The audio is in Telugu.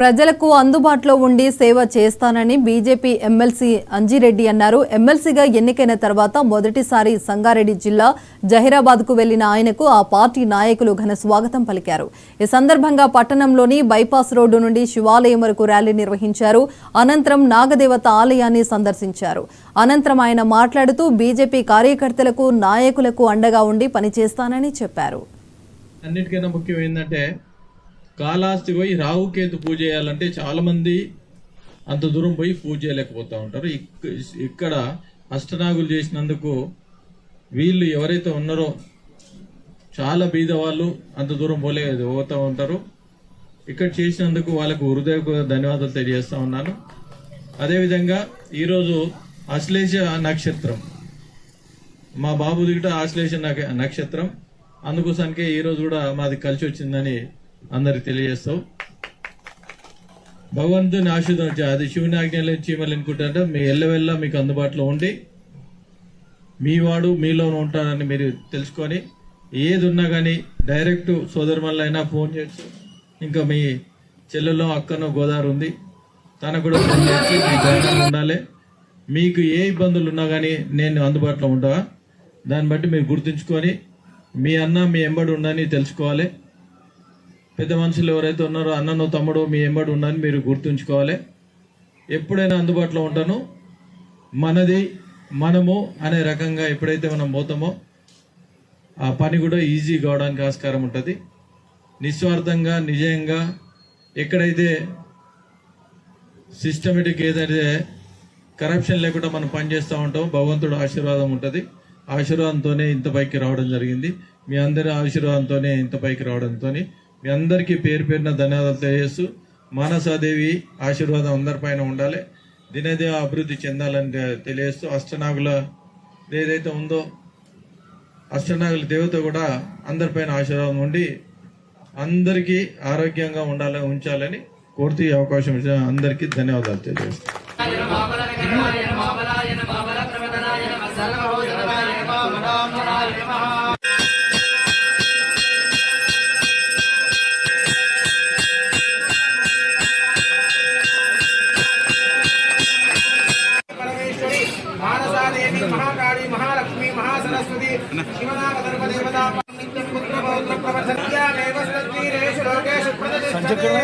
ప్రజలకు అందుబాటులో ఉండి సేవ చేస్తానని బీజేపీ ఎమ్మెల్సీ అంజిరెడ్డి అన్నారు. ఎమ్మెల్సీగా ఎన్నికైన తర్వాత మొదటిసారి సంగారెడ్డి జిల్లా జహీరాబాద్కు వెళ్లిన ఆయనకు ఆ పార్టీ నాయకులు ఘన స్వాగతం పలికారు. ఈ సందర్భంగా పట్టణంలోని బైపాస్ రోడ్డు నుండి శివాలయం వరకు ర్యాలీ నిర్వహించారు. అనంతరం నాగదేవత ఆలయాన్ని సందర్శించారు. అనంతరం ఆయన మాట్లాడుతూ బీజేపీ కార్యకర్తలకు నాయకులకు అండగా ఉండి పనిచేస్తానని చెప్పారు. అన్నిటికన్నా ముఖ్యం ఏంటంటే కాళహస్తి పోయి రాహుకేతు పూజ చేయాలంటే చాలా మంది అంత దూరం పోయి పూజ చేయలేకపోతూ ఉంటారు. ఇక్కడ అష్టనాగులు చేసినందుకు వీళ్ళు ఎవరైతే ఉన్నారో చాలా బీద వాళ్ళు అంత దూరం పోతూ ఉంటారు. ఇక్కడ చేసినందుకు వాళ్ళకు హృదయ ధన్యవాదాలు తెలియజేస్తా ఉన్నాను. అదేవిధంగా ఈరోజు ఆశ్లేష నక్షత్రం, మా బాబు దిగుట ఆశ్లేష నక్షత్రం, అందుకోసానికే ఈరోజు కూడా మాది కలిసి వచ్చిందని అందరికి తెలియజేస్తాం. భగవంతుని ఆశీర్వాదం, అది శివుని ఆజ్ఞలు చీమలు అనుకుంటారంటే మీ ఎల్లవెల్లా మీకు అందుబాటులో ఉండి మీ వాడు మీలోనే ఉంటాడని మీరు తెలుసుకొని ఏది ఉన్నా కానీ డైరెక్ట్ సోదరుమల్లైనా ఫోన్ చేసి, ఇంకా మీ చెల్లెలో అక్కనో గోదావరి ఉంది, తనకు కూడా ఫోన్ చేసి మీ ధైర్యంగా ఉండాలి. మీకు ఏ ఇబ్బందులు ఉన్నా కానీ నేను అందుబాటులో ఉంటా. దాన్ని బట్టి మీరు గుర్తుంచుకొని మీ అన్న మీ ఎంబడి ఉండని తెలుసుకోవాలి. పెద్ద మనుషులు ఎవరైతే ఉన్నారో అన్ననో తమ్ముడు మీ ఎంబడి ఉండని మీరు గుర్తుంచుకోవాలి. ఎప్పుడైనా అందుబాటులో ఉంటాను, మనది మనము అనే రకంగా ఎప్పుడైతే మనం పోతామో ఆ పని కూడా ఈజీ కావడానికి ఆస్కారం ఉంటుంది. నిస్వార్థంగా నిజంగా ఎక్కడైతే సిస్టమేటిక్ ఏదైతే కరప్షన్ లేకుండా మనం పనిచేస్తూ ఉంటామో భగవంతుడు ఆశీర్వాదం ఉంటుంది. ఆశీర్వాదంతోనే ఇంత పైకి రావడం జరిగింది. మీ అందరి ఆశీర్వాదంతోనే ఇంత పైకి రావడంతో మీ అందరికీ పేరు పేరున ధన్యవాదాలు తెలియజేస్తూ, మానసాదేవి ఆశీర్వాదం అందరిపైన ఉండాలి, దినదేవ అభివృద్ధి చెందాలని తెలియజేస్తూ, అష్టనాగుల ఏదైతే ఉందో అష్టనాగుల దేవత కూడా అందరిపైన ఆశీర్వాదం ఉండి అందరికీ ఆరోగ్యంగా ఉంచాలని కోరుతూ ఈ అవకాశం ఇచ్చిన అందరికీ ధన్యవాదాలు తెలియజేస్తాను. మానసాదేవి మహాకాళి మహాలక్ష్మి మహాసరస్వతి శివనామ ధర్మదేవత నిత్యం పుత్ర పౌత్ర ప్రవర్ధన్యామేవ సత్వీరేషు లోకేషు ప్రతిష్టతే